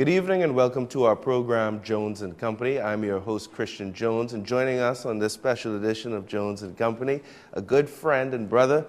Good evening and welcome to our program, Jones and Company. I'm your host, Christian Jones, and joining us on this special edition of Jones and Company, a good friend and brother,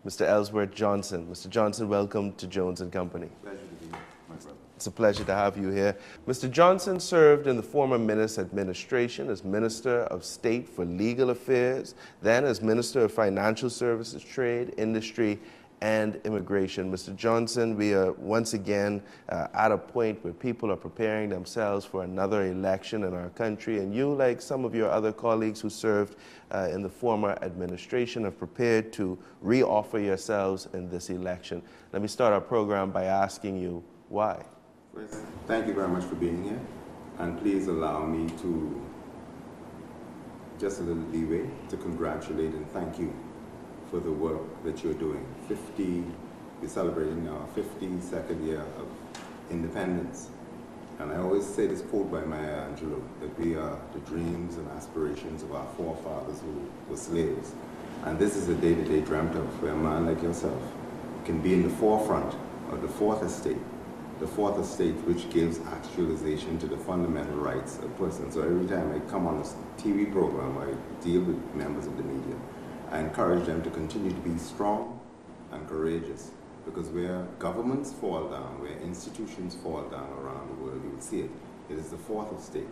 Mr. Elsworth Johson. Mr. Johson, welcome to Jones and Company. Pleasure to be here, my brother. It's a pleasure to have you here. Mr. Johson served in the former Minister Administration as Minister of State for Legal Affairs, then as Minister of Financial Services, Trade, Industry, and Immigration. Mr. Johson, we are once again at a point where people are preparing themselves for another election in our country, and you, like some of your other colleagues who served in the former administration, have prepared to re-offer yourselves in this election. Let me start our program by asking you why. First, thank you very much for being here, and please allow me to, just a little leeway, to congratulate and thank you for the work that you're doing. We're celebrating our 52nd year of independence. And I always say this quote by Maya Angelou, that we are the dreams and aspirations of our forefathers who were slaves. And this is a day that they dreamt of, where a man like yourself can be in the forefront of the fourth estate which gives actualization to the fundamental rights of persons. So every time I come on a TV program, I deal with members of the media. I encourage them to continue to be strong and courageous, because where governments fall down, where institutions fall down around the world, you will see it. It is the fourth estate,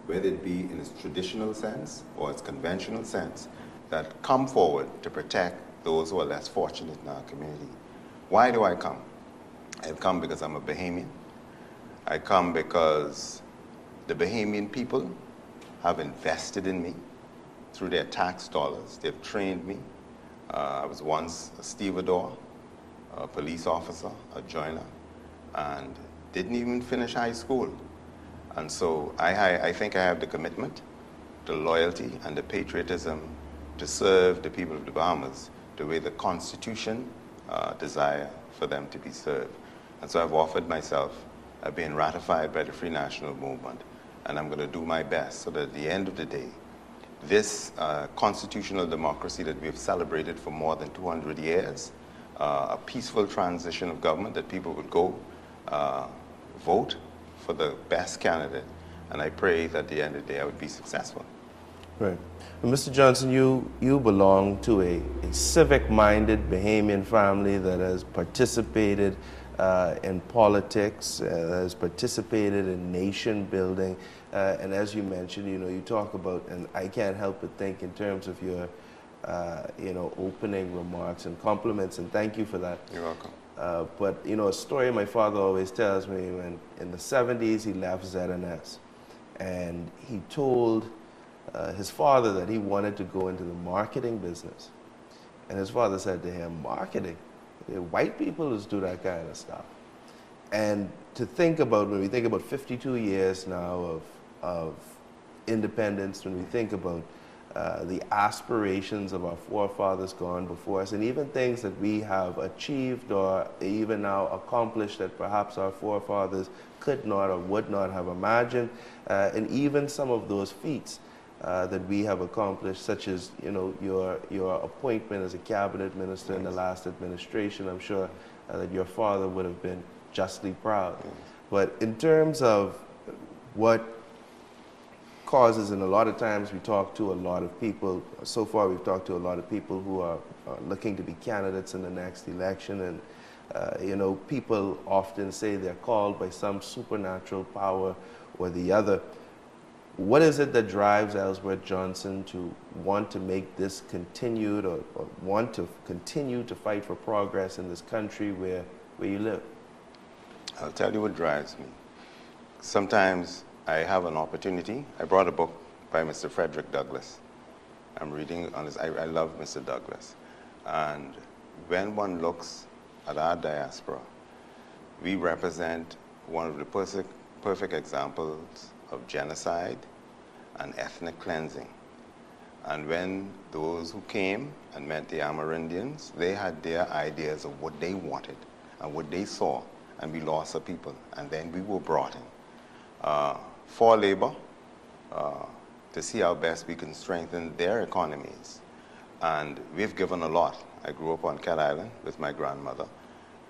whether it be in its traditional sense or its conventional sense, that come forward to protect those who are less fortunate in our community. Why do I come? I've come because I'm a Bahamian. I come because the Bahamian people have invested in me through their tax dollars. They've trained me. I was once a stevedore, a police officer, a joiner, and didn't even finish high school. And so I think I have the commitment, the loyalty, and the patriotism to serve the people of the Bahamas the way the Constitution desire for them to be served. And so I've offered myself. I've been ratified by the Free National Movement, and I'm going to do my best so that at the end of the day, this constitutional democracy that we've celebrated for more than 200 years, a peaceful transition of government, that people would go vote for the best candidate, and I pray that at the end of the day I would be successful. Right. Well, Mr. Johson, you belong to a civic-minded Bahamian family that has participated in politics, has participated in nation building, and as you mentioned, you talk about, and I can't help but think in terms of your, opening remarks and compliments, and thank you for that. You're welcome. But a story my father always tells me, when in the 70s he left ZNS, and he told his father that he wanted to go into the marketing business, and his father said to him, "Marketing? White people just do that kind of stuff." And to think about, when we think about 52 years now of independence, when we think about the aspirations of our forefathers gone before us, and even things that we have achieved or even now accomplished that perhaps our forefathers could not or would not have imagined, and even some of those feats that we have accomplished, such as your appointment as a cabinet minister in the last administration. I'm sure that your father would have been justly proud. But in terms of what causes, and a lot of times we talk to a lot of people, so far we've talked to a lot of people who are looking to be candidates in the next election, and people often say they're called by some supernatural power or the other. What is it that drives Elsworth Johson to want to make this continued, or want to continue to fight for progress in this country where you live? I'll tell you what drives me. Sometimes I have an opportunity. I brought a book by Mr. Frederick Douglass. I'm reading on this. I love Mr. Douglass. And when one looks at our diaspora, we represent one of the perfect examples of genocide and ethnic cleansing. And when those who came and met the Amerindians, they had their ideas of what they wanted and what they saw, and we lost our people. And then we were brought in for labor, to see how best we can strengthen their economies. And we've given a lot. I grew up on Cat Island with my grandmother,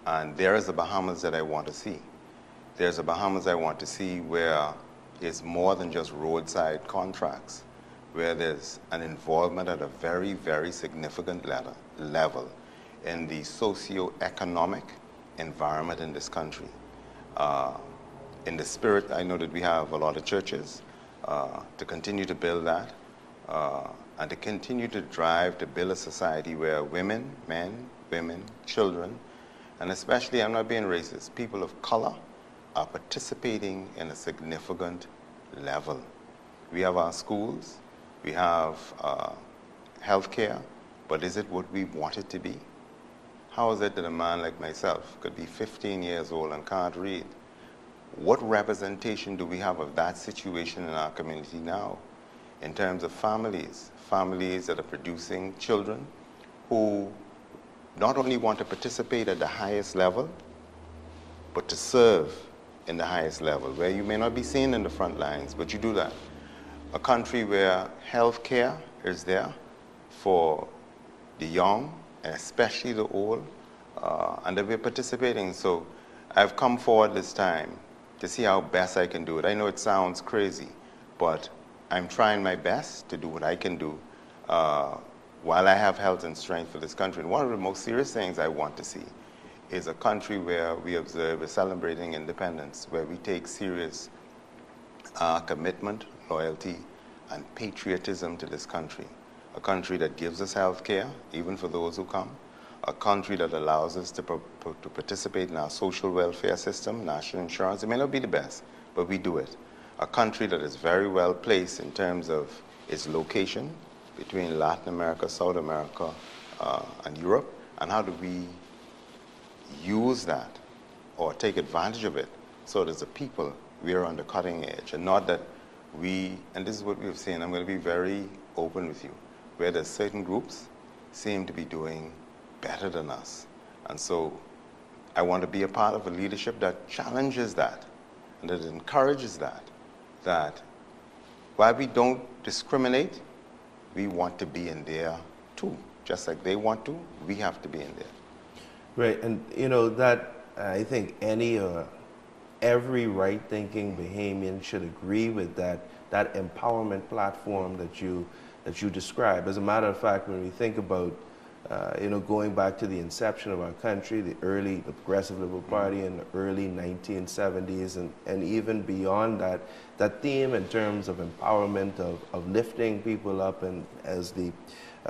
and there is the Bahamas that I want to see. There's a Bahamas I want to see where it's more than just roadside contracts, where there's an involvement at a very, very significant level in the socio-economic environment in this country. In the spirit, I know that we have a lot of churches to continue to build that and to continue to drive to build a society where women, men, women, children, and especially, I'm not being racist, people of color are participating in a significant level. We have our schools, we have healthcare, but is it what we want it to be? How is it that a man like myself could be 15 years old and can't read? What representation do we have of that situation in our community now in terms of families that are producing children who not only want to participate at the highest level, but to serve in the highest level, where you may not be seen in the front lines, but you do that. A country where health care is there for the young, and especially the old, and that we're participating. So I've come forward this time to see how best I can do it. I know it sounds crazy, but I'm trying my best to do what I can do while I have health and strength for this country. And one of the most serious things I want to see is a country where we observe a celebrating independence, where we take serious commitment, loyalty, and patriotism to this country. A country that gives us health care, even for those who come. A country that allows us to participate in our social welfare system, national insurance. It may not be the best, but we do it. A country that is very well placed in terms of its location between Latin America, South America, and Europe. And how do we use that or take advantage of it so that as a people we are on the cutting edge, and not that we, and this is what we've seen, I'm going to be very open with you, where there's certain groups seem to be doing better than us. And so I want to be a part of a leadership that challenges that and that encourages that while we don't discriminate, we want to be in there too. Just like they want to, we have to be in there. Right, and you know that I think any or every right-thinking Bahamian should agree with that empowerment platform that you describe. As a matter of fact, when we think about going back to the inception of our country, the Progressive Liberal Party in the early 1970s, and even beyond that theme in terms of empowerment, of lifting people up, and as the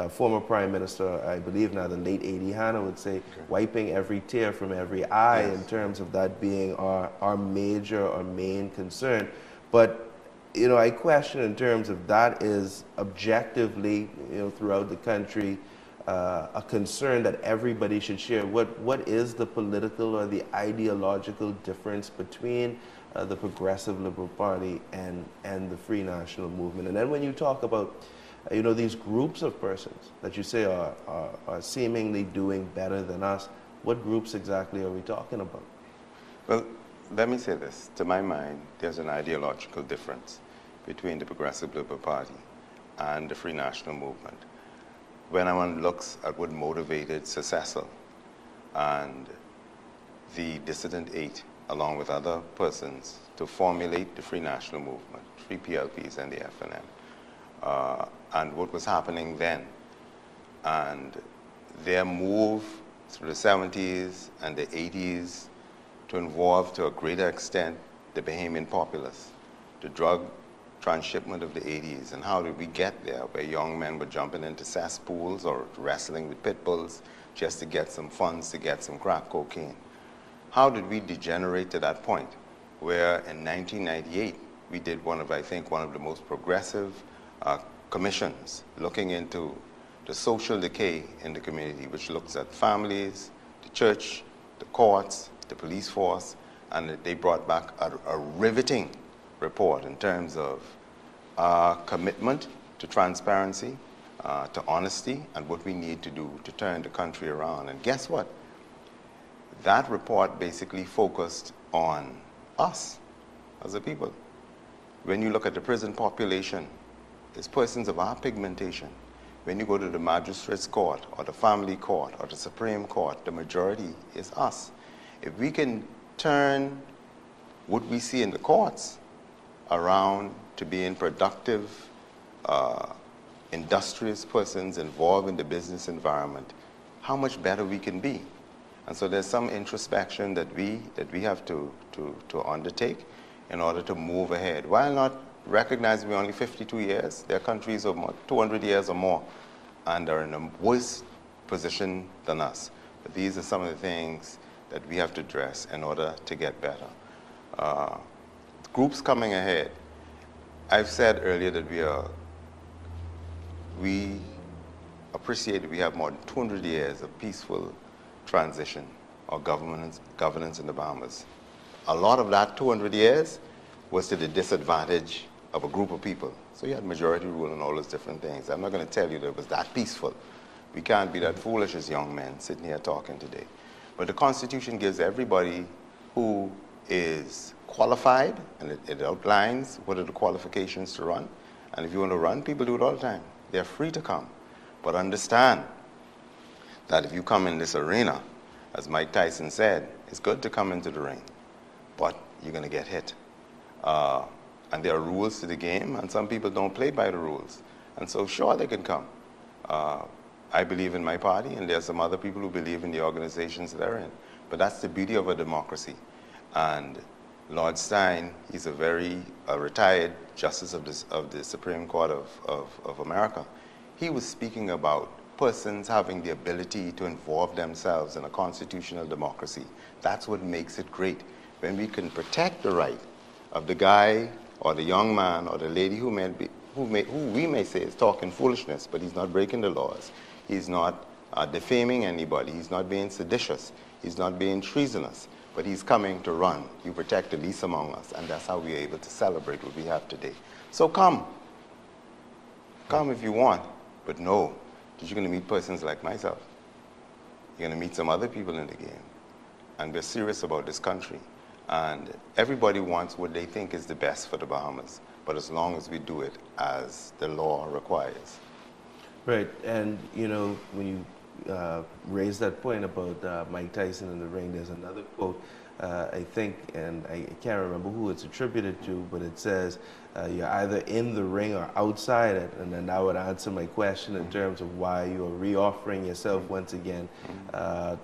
former Prime Minister, I believe now the late A.D. Hanna would say, wiping every tear from every eye, yes, in terms of that being our major or main concern. But I question in terms of that is objectively, throughout the country, a concern that everybody should share. What is the political or the ideological difference between the Progressive Liberal Party and the Free National Movement? And then when you talk about these groups of persons that you say are seemingly doing better than us, what groups exactly are we talking about? Well, let me say this. To my mind, there's an ideological difference between the Progressive Liberal Party and the Free National Movement. When one looks at what motivated Secessor and the Dissident Eight, along with other persons, to formulate the Free National Movement, Free PLPs and the FNM, and what was happening then, and their move through the 70s and the 80s to involve to a greater extent the Bahamian populace, the drug transshipment of the 80s, and how did we get there, where young men were jumping into cesspools or wrestling with pit bulls just to get some funds to get some crack cocaine. How did we degenerate to that point where in 1998 we did one of the most progressive commissions looking into the social decay in the community, which looks at families, the church, the courts, the police force, and they brought back a riveting report in terms of commitment to transparency, to honesty, and what we need to do to turn the country around. And guess what? That report basically focused on us as a people. When you look at the prison population, it's persons of our pigmentation. When you go to the magistrate's court or the family court or the Supreme Court, the majority is us. If we can turn what we see in the courts around to being productive, industrious persons involved in the business environment, how much better we can be. And so there's some introspection that we have to undertake in order to move ahead. While not recognizing we're only 52 years, there are countries of 200 years or more and are in a worse position than us. But these are some of the things that we have to address in order to get better. Groups coming ahead. I've said earlier that we appreciate that we have more than 200 years of peaceful transition or governance in the Bahamas. A lot of that 200 years was to the disadvantage of a group of people. So you had majority rule and all those different things. I'm not going to tell you that it was that peaceful. We can't be that foolish as young men sitting here talking today. But the Constitution gives everybody who is qualified, and it outlines what are the qualifications to run. And if you want to run, people do it all the time. They're free to come. But understand that if you come in this arena, as Mike Tyson said, it's good to come into the ring, but you're going to get hit. And there are rules to the game, and some people don't play by the rules. And so, sure, they can come. I believe in my party, and there's some other people who believe in the organizations they're in. But that's the beauty of a democracy. And Lord Stein, he's a retired justice of the Supreme Court of America. He was speaking about persons having the ability to involve themselves in a constitutional democracy. That's what makes it great. When we can protect the right of the guy or the young man or the lady who we may say is talking foolishness, but he's not breaking the laws. He's not defaming anybody. He's not being seditious. He's not being treasonous. But he's coming to run. You protect the least among us, and that's how we're able to celebrate what we have today. So come. Come if you want, but know that you're going to meet persons like myself. You're going to meet some other people in the game. And we're serious about this country. And everybody wants what they think is the best for the Bahamas, but as long as we do it as the law requires. Right, and you know, when you raise that point about Mike Tyson in the ring, there's another quote, I think, and I can't remember who it's attributed to, but it says, you're either in the ring or outside it, and then that would answer my question in terms of why you're reoffering yourself once again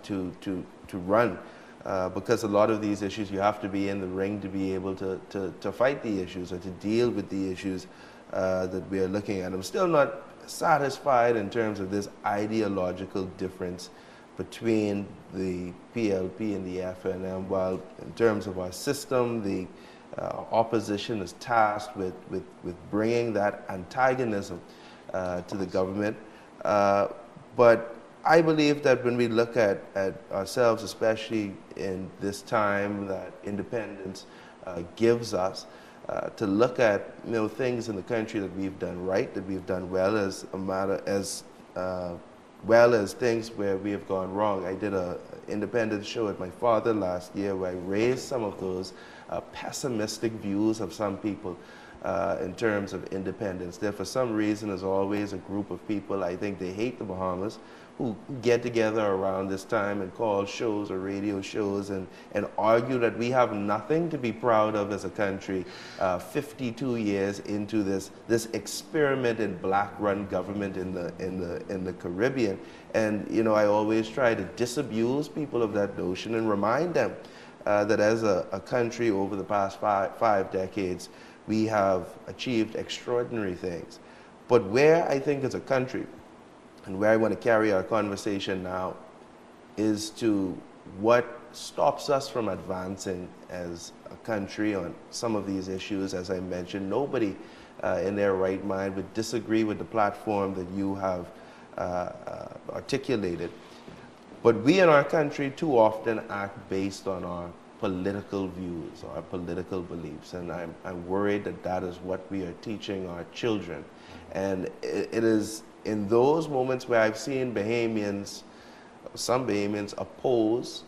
to run. Because a lot of these issues, you have to be in the ring to be able to fight the issues or to deal with the issues that we are looking at. I'm still not satisfied in terms of this ideological difference between the PLP and the FNM. While in terms of our system, the opposition is tasked with bringing that antagonism to the government. But I believe that when we look at ourselves, especially in this time that independence gives us, to look at things in the country that we've done right, that we've done well, as well as things where we have gone wrong. I did an independence show at my father last year where I raised some of those pessimistic views of some people in terms of independence. There, for some reason, is always a group of people, I think they hate the Bahamas, who get together around this time and call shows or radio shows and argue that we have nothing to be proud of as a country 52 years into this experiment in black-run government in the Caribbean. And I always try to disabuse people of that notion and remind them that as a country over the past five decades, we have achieved extraordinary things. But where I think as a country, and where I want to carry our conversation now, is to what stops us from advancing as a country on some of these issues. As I mentioned, nobody in their right mind would disagree with the platform that you have articulated. But we in our country too often act based on our political views, our political beliefs, and I'm worried that that is what we are teaching our children. And it is in those moments where I've seen some Bahamians oppose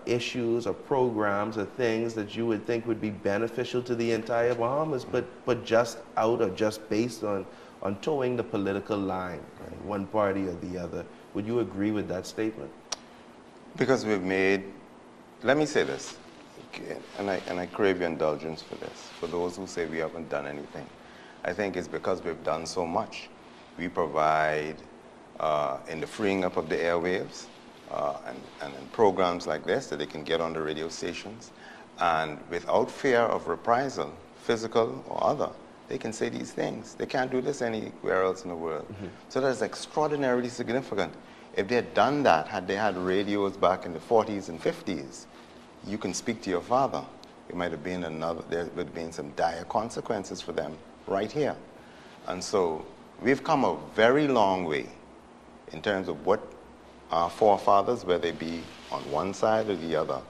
issues or programs or things that you would think would be beneficial to the entire Bahamas, but just based on towing the political line, right? One party or the other. Would you agree with that statement? Because let me say this, Okay, and I crave your indulgence for this. For those who say we haven't done anything, I think it's because we've done so much. We provide in the freeing up of the airwaves and in programs like this that they can get on the radio stations, and without fear of reprisal, physical or other, they can say these things. They can't do this anywhere else in the world. So that's extraordinarily significant. If they had done that, had they had radios back in the 40s and 50s, you can speak to your father. It might have been there would have been some dire consequences for them right here. And so we've come a very long way in terms of what our forefathers, whether they be on one side or the other,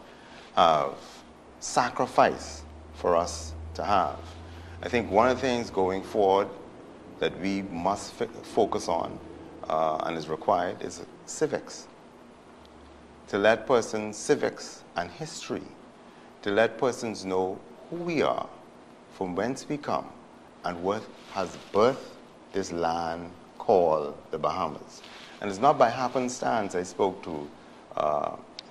have sacrificed for us to have. I think one of the things going forward that we must focus on and is required is civics. To let persons, civics and history, to let persons know who we are, from whence we come, and what has birthed this land called the Bahamas. And it's not by happenstance I spoke to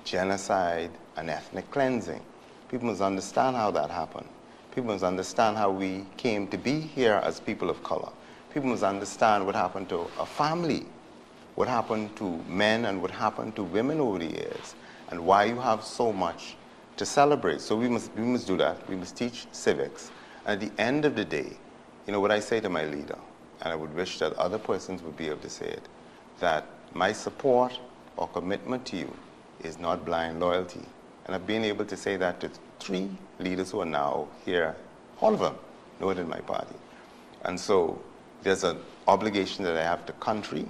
genocide and ethnic cleansing. People must understand how that happened. People must understand how we came to be here as people of color. People must understand what happened to a family, what happened to men and what happened to women over the years, and why you have so much to celebrate. So we must do that. We must teach civics. And at the end of the day, you know what I say to my leader, and I would wish that other persons would be able to say it, that my support or commitment to you is not blind loyalty. And I've been able to say that to 3 leaders who are now here, all of them know it in my party. And so there's an obligation that I have to country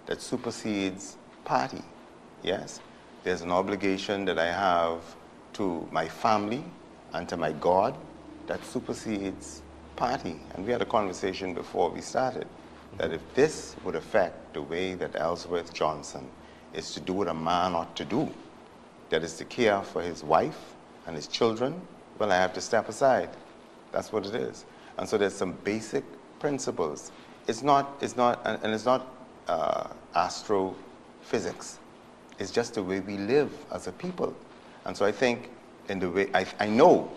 that supersedes party, yes? There's an obligation that I have to my family and to my God that supersedes party. And we had a conversation before we started that if this would affect the way that Elsworth Johson is to do what a man ought to do, that is to care for his wife and his children, well, I have to step aside. That's what it is. And so there's some basic principles. It's not astrophysics. It's just the way we live as a people. And so I think in the way, I know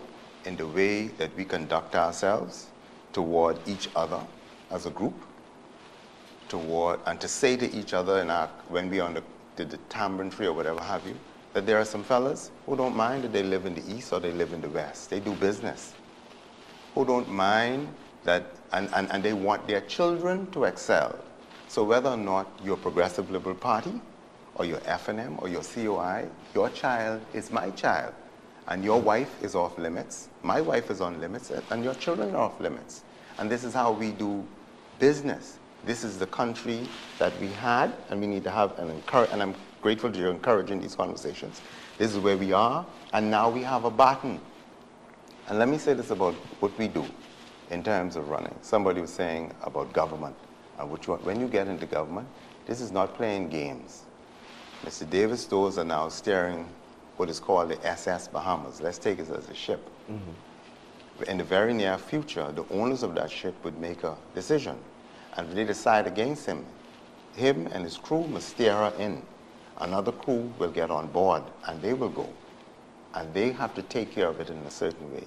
in the way that we conduct ourselves toward each other as a group, and to say to each other when we're on the tambourine tree or whatever have you, that there are some fellas who don't mind that they live in the East or they live in the West. They do business. Who don't mind that, and they want their children to excel. So whether or not you're a Progressive Liberal Party or you're FNM or you're COI, your child is my child. And your wife is off limits, my wife is on limits, and your children are off limits. And this is how we do business. This is the country that we had, and we need to have and I'm grateful to you encouraging these conversations. This is where we are, and now we have a baton. And let me say this about what we do in terms of running. Somebody was saying about government, and when you get into government, this is not playing games. Mr. Davis Stowes are now steering what is called the SS Bahamas. Let's take it as a ship. In the very near future, the owners of that ship would make a decision. And if they decide against him and his crew must steer her in. Another crew will get on board, and they will go. And they have to take care of it in a certain way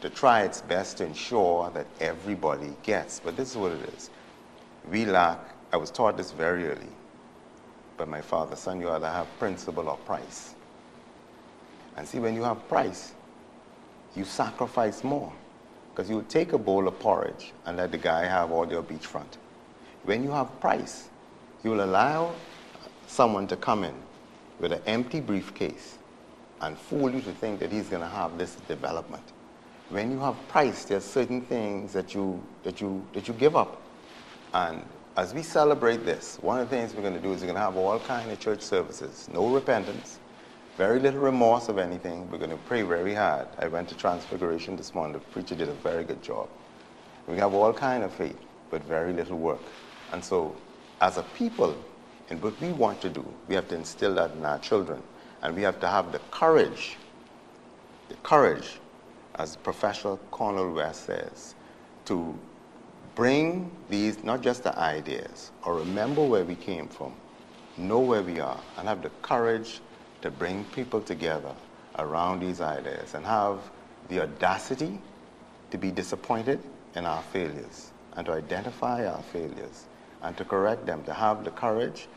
to try its best to ensure that everybody gets. But this is what it is. We lack, I was taught this very early by my father, son, you either have principle or price. And see, when you have price, you sacrifice more. Because you will take a bowl of porridge and let the guy have all your beachfront. When you have price, you will allow someone to come in with an empty briefcase and fool you to think that he's going to have this development. When you have price, there are certain things that you give up. And as we celebrate this, one of the things we're going to do is we're going to have all kinds of church services, no repentance, very little remorse of anything. We're going to pray very hard. I went to Transfiguration this morning. The preacher did a very good job. We have all kinds of faith, but very little work. And so, as a people, in what we want to do, we have to instill that in our children. And we have to have the courage, as Professor Cornel West says, to bring these, not just the ideas, or remember where we came from, know where we are, and have the courage to bring people together around these ideas and have the audacity to be disappointed in our failures and to identify our failures and to correct them, to have the courage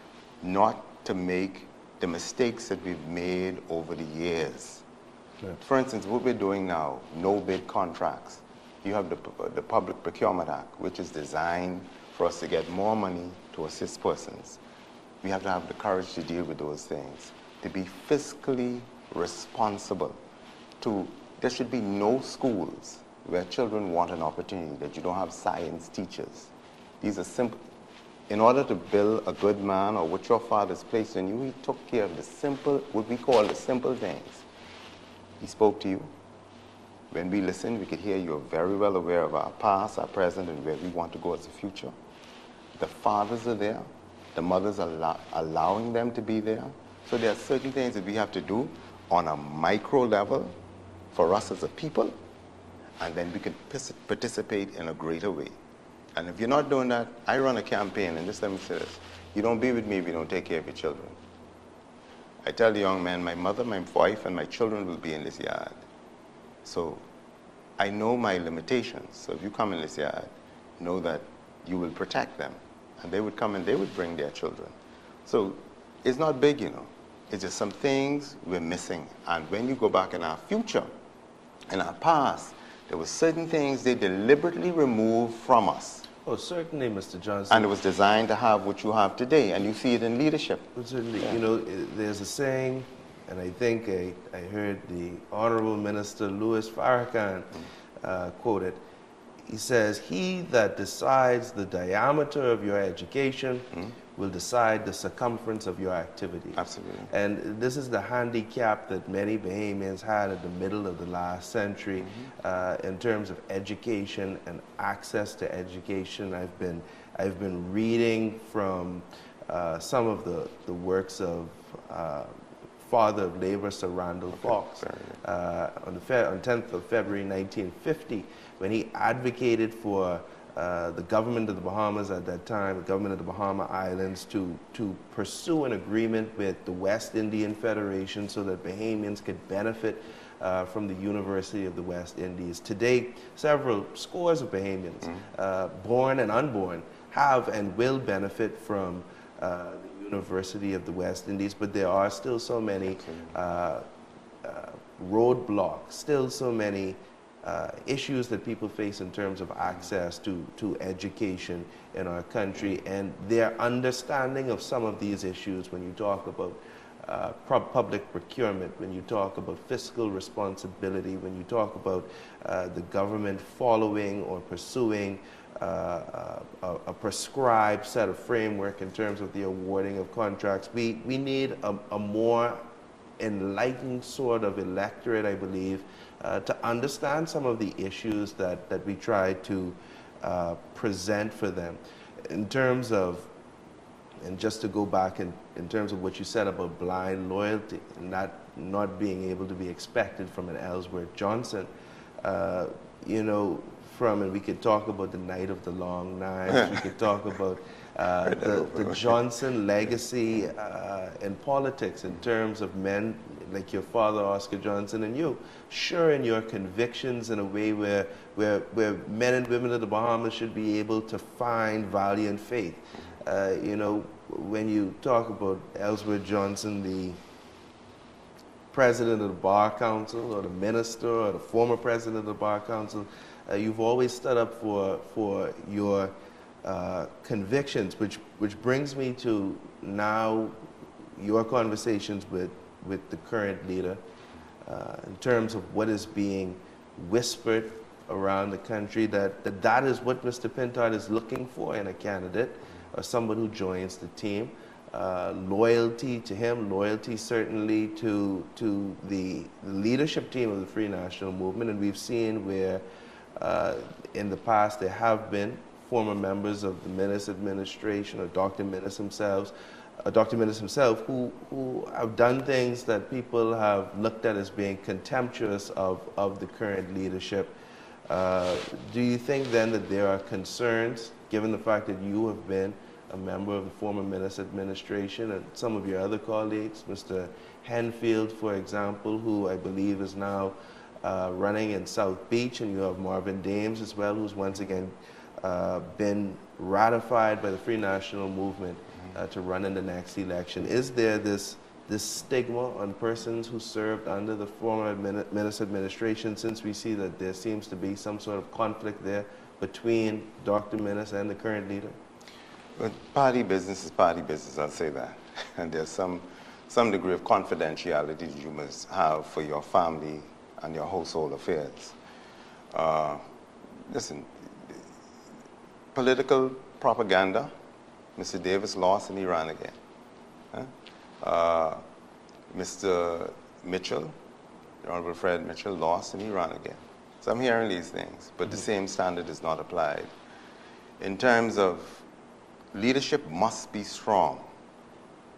not to make the mistakes that we've made over the years. Yeah. For instance, what we're doing now, no bid contracts. You have the Public Procurement Act, which is designed for us to get more money to assist persons. We have to have the courage to deal with those things, to be fiscally responsible. There should be no schools where children want an opportunity that you don't have science teachers. These are simple. In order to build a good man, or what your father's placed in you, he took care of the simple, what we call the simple things. He spoke to you. When we listened, we could hear you are very well aware of our past, our present, and where we want to go as a future. The fathers are there. The mothers are allowing them to be there. So there are certain things that we have to do on a micro level for us as a people, and then we can participate in a greater way. And if you're not doing that, I run a campaign, and just let me say this. You don't be with me if you don't take care of your children. I tell the young men, my mother, my wife, and my children will be in this yard. So I know my limitations. So if you come in this yard, know that you will protect them. And they would come and they would bring their children. So it's not big, you know. It's just some things we're missing. And when you go back in our future, in our past, there were certain things they deliberately removed from us. Oh, certainly, Mr. Johnson. And it was designed to have what you have today, and you see it in leadership. Well, certainly, Yeah. you know, there's a saying, and I think I heard the Honorable Minister Louis Farrakhan quote it. He says, "He that decides the diameter of your education will decide the circumference of your activities." Absolutely. And this is the handicap that many Bahamians had at the middle of the last century in terms of education and access to education. I've been reading from some of the works of father of labor, Sir Randall Fox, on 10th of February 1950, when he advocated for the government of the Bahamas at that time, the government of the Bahama Islands, to pursue an agreement with the West Indian Federation so that Bahamians could benefit from the University of the West Indies. Today, several scores of Bahamians, born and unborn, have and will benefit from the University of the West Indies, but there are still so many roadblocks, still so many issues that people face in terms of access to education in our country, and their understanding of some of these issues when you talk about public procurement, when you talk about fiscal responsibility, when you talk about the government following or pursuing a prescribed set of framework in terms of the awarding of contracts. We need a more enlightened sort of electorate, I believe, to understand some of the issues that we try to present for them. In terms of, and just to go back in terms of what you said about blind loyalty and not being able to be expected from an Elsworth Johson, you know, and we could talk about the Night of the Long Knives, we could talk about the Johnson legacy in politics in terms of men like your father, Oscar Johnson, and you, sure in your convictions in a way where men and women of the Bahamas should be able to find valiant faith. You know, when you talk about Elsworth Johson, the president of the Bar Council, or the minister, or the former president of the Bar Council, you've always stood up for your convictions, which brings me to now your conversations with the current leader in terms of what is being whispered around the country, that is what Mr. Pintard is looking for in a candidate or someone who joins the team. Loyalty to him, loyalty certainly to the leadership team of the Free National Movement, and we've seen where in the past there have been former members of the Minnis administration or Dr. Minnis himself, who have done things that people have looked at as being contemptuous of the current leadership. Do you think then that there are concerns, given the fact that you have been a member of the former Menace administration, and some of your other colleagues, Mr. Henfield, for example, who I believe is now running in South Beach, and you have Marvin Dames as well, who's once again been ratified by the Free National Movement to run in the next election. Is there this stigma on persons who served under the former Menace administration, since we see that there seems to be some sort of conflict there between Dr. Menace and the current leader? But party business is party business, I'll say that. And there's some degree of confidentiality you must have for your family and your household affairs. Listen, political propaganda, Mr. Davis lost and he ran again. Mr. Mitchell, the Honorable Fred Mitchell, lost and he ran again. So I'm hearing these things, but the same standard is not applied. In terms of leadership must be strong,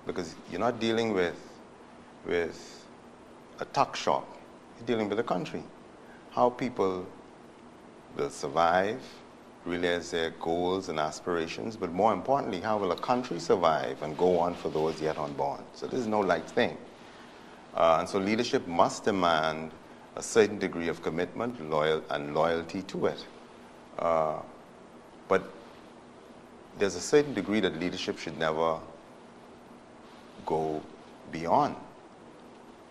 because you're not dealing with a tuck shop. You're dealing with a country. How people will survive, realize their goals and aspirations, but more importantly, how will a country survive and go on for those yet unborn? So this is no light thing. And so leadership must demand a certain degree of commitment, loyalty to it. But there's a certain degree that leadership should never go beyond,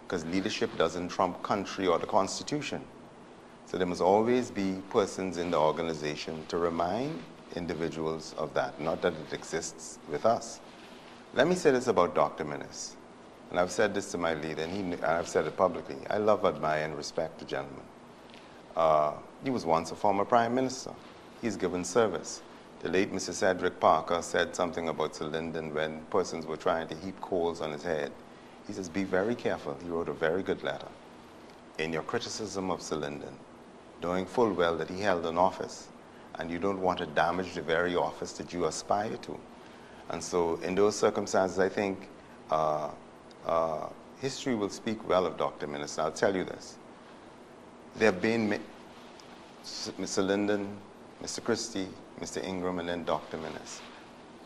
because leadership doesn't trump country or the Constitution. So there must always be persons in the organization to remind individuals of that, not that it exists with us. Let me say this about Dr. Menace, and I've said this to my leader, and I've said it publicly. I love, admire, and respect the gentleman. He was once a former prime minister. He's given service. The late Mr. Cedric Parker said something about Sir Lyndon when persons were trying to heap coals on his head. He says, be very careful. He wrote a very good letter. In your criticism of Sir Lyndon, knowing full well that he held an office, and you don't want to damage the very office that you aspire to. And so in those circumstances, I think history will speak well of Dr. Menace. I'll tell you this. There have been Mr. Lyndon, Mr. Christie, Mr. Ingram, and then Dr. Menace.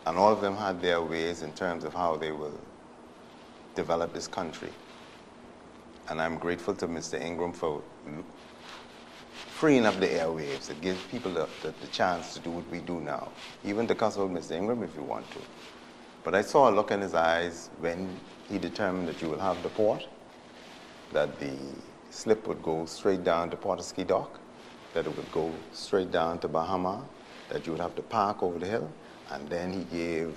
And all of them had their ways in terms of how they will develop this country. And I'm grateful to Mr. Ingram for freeing up the airwaves. It gives people the chance to do what we do now. Even to consult Mr. Ingram if you want to. But I saw a look in his eyes when he determined that you will have the port, that the slip would go straight down to Porterski Dock, that it would go straight down to Bahama, that you would have to park over the hill, and then he gave,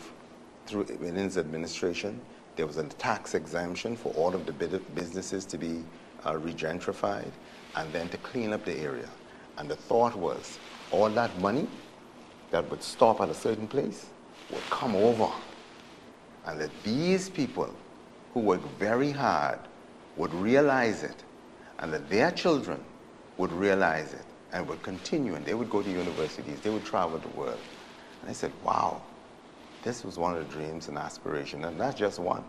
within his administration, there was a tax exemption for all of the businesses to be regentrified, and then to clean up the area. And the thought was, all that money that would stop at a certain place would come over, and that these people who work very hard would realize it, and that their children would realize it, and would continue, and they would go to universities, they would travel the world. And I said, wow, this was one of the dreams and aspirations, and not just one.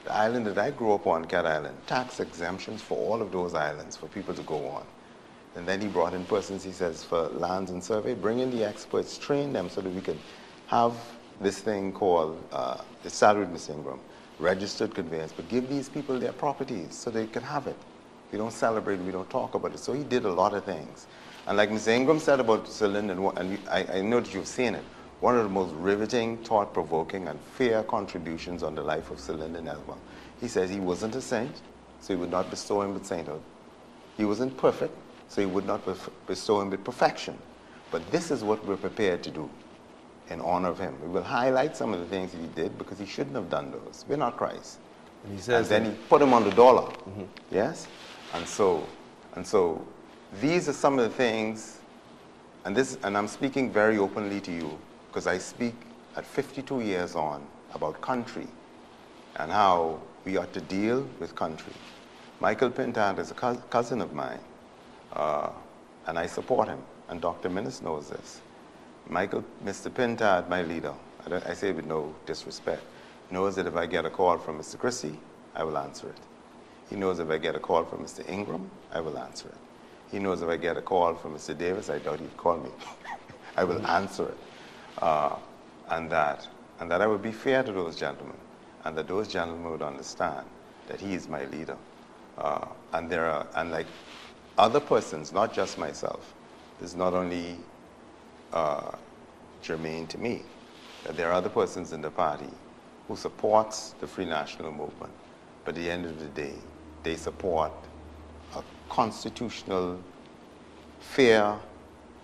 The island that I grew up on, Cat Island, tax exemptions for all of those islands for people to go on. And then he brought in persons, he says, for lands and survey, bring in the experts, train them so that we could have this thing called, it started with Mr. Ingram, registered conveyance, but give these people their properties so they can have it. We don't celebrate, we don't talk about it. So he did a lot of things. And like Mr. Ingram said about Sir Lyndon, and I know that you've seen it, one of the most riveting, thought-provoking, and fair contributions on the life of Sir Lyndon as well. He says he wasn't a saint, so he would not bestow him with sainthood. He wasn't perfect, so he would not bestow him with perfection. But this is what we're prepared to do in honor of him. We will highlight some of the things he did because he shouldn't have done those. We're not Christ. And he says and then he put him on the dollar. Yes? And so these are some of the things, and I'm speaking very openly to you, because I speak at 52 years on about country and how we ought to deal with country. Michael Pintard is a cousin of mine, and I support him, and Dr. Menace knows this. Mr. Pintard, my leader, I say with no disrespect, knows that if I get a call from Mr. Christie, I will answer it. He knows if I get a call from Mr. Ingram, I will answer it. He knows if I get a call from Mr. Davis, I doubt he'd call me. I will answer it. And and that I would be fair to those gentlemen, and that those gentlemen would understand that he is my leader. And like other persons, not just myself, this is not only germane to me, that there are other persons in the party who supports the Free National Movement, but at the end of the day, they support a constitutional, fair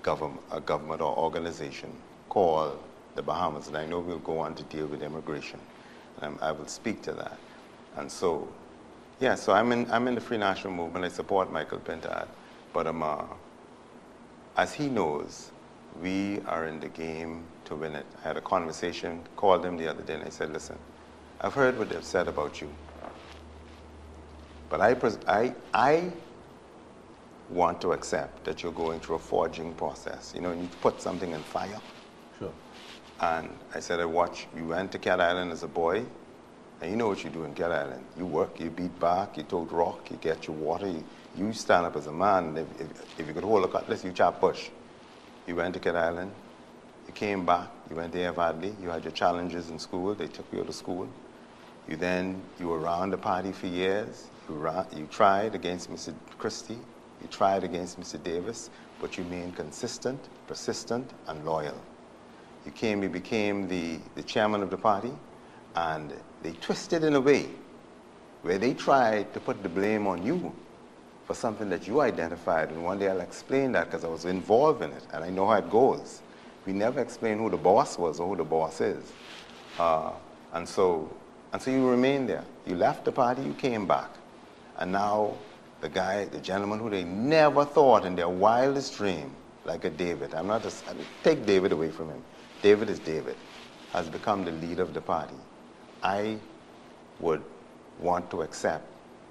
government or organization called the Bahamas. And I know we'll go on to deal with immigration, and I will speak to that. And so, yeah, so I'm in the Free National Movement. I support Michael Pintard, but as he knows, we are in the game to win it. I had a conversation, called him the other day, and I said, listen, I've heard what they've said about you, but I want to accept that you're going through a forging process. You know, you put something in fire. Sure. And I said, you went to Cat Island as a boy, and you know what you do in Cat Island. You work, you beat bark, you tote rock, you get your water, you stand up as a man. If you could hold a cutlass, you chop bush. You went to Cat Island, you came back, you went to Everly, you had your challenges in school, they took you to school. You were around the party for years. You tried against Mr. Christie, you tried against Mr. Davis, but you remained consistent, persistent, and loyal. You became the chairman of the party, and they twisted in a way where they tried to put the blame on you for something that you identified. And one day I'll explain that because I was involved in it, and I know how it goes. We never explained who the boss was or who the boss is. And so you remained there. You left the party, you came back. And now the gentleman who they never thought in their wildest dream, like a David, take David away from him. David is David, has become the leader of the party. I would want to accept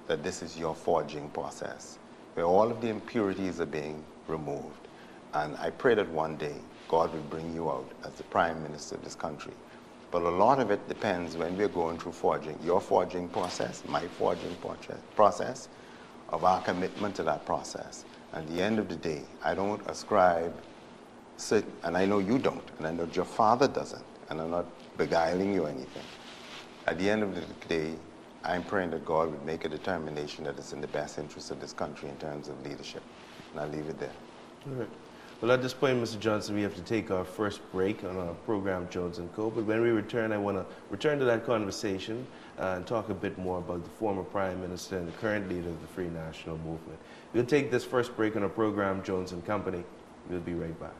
that this is your forging process, where all of the impurities are being removed. And I pray that one day God will bring you out as the Prime Minister of this country. But a lot of it depends when we're going through forging, your forging process, my forging process, of our commitment to that process. At the end of the day, I don't ascribe, and I know you don't, and I know your father doesn't, and I'm not beguiling you or anything. At the end of the day, I'm praying that God would make a determination that it's in the best interest of this country in terms of leadership. And I'll leave it there. All right. Well, at this point, Mr. Johson, we have to take our first break on our program, Jones & Co. But when we return, I want to return to that conversation and talk a bit more about the former Prime Minister and the current leader of the Free National Movement. We'll take this first break on our program, Jones & Company. We'll be right back.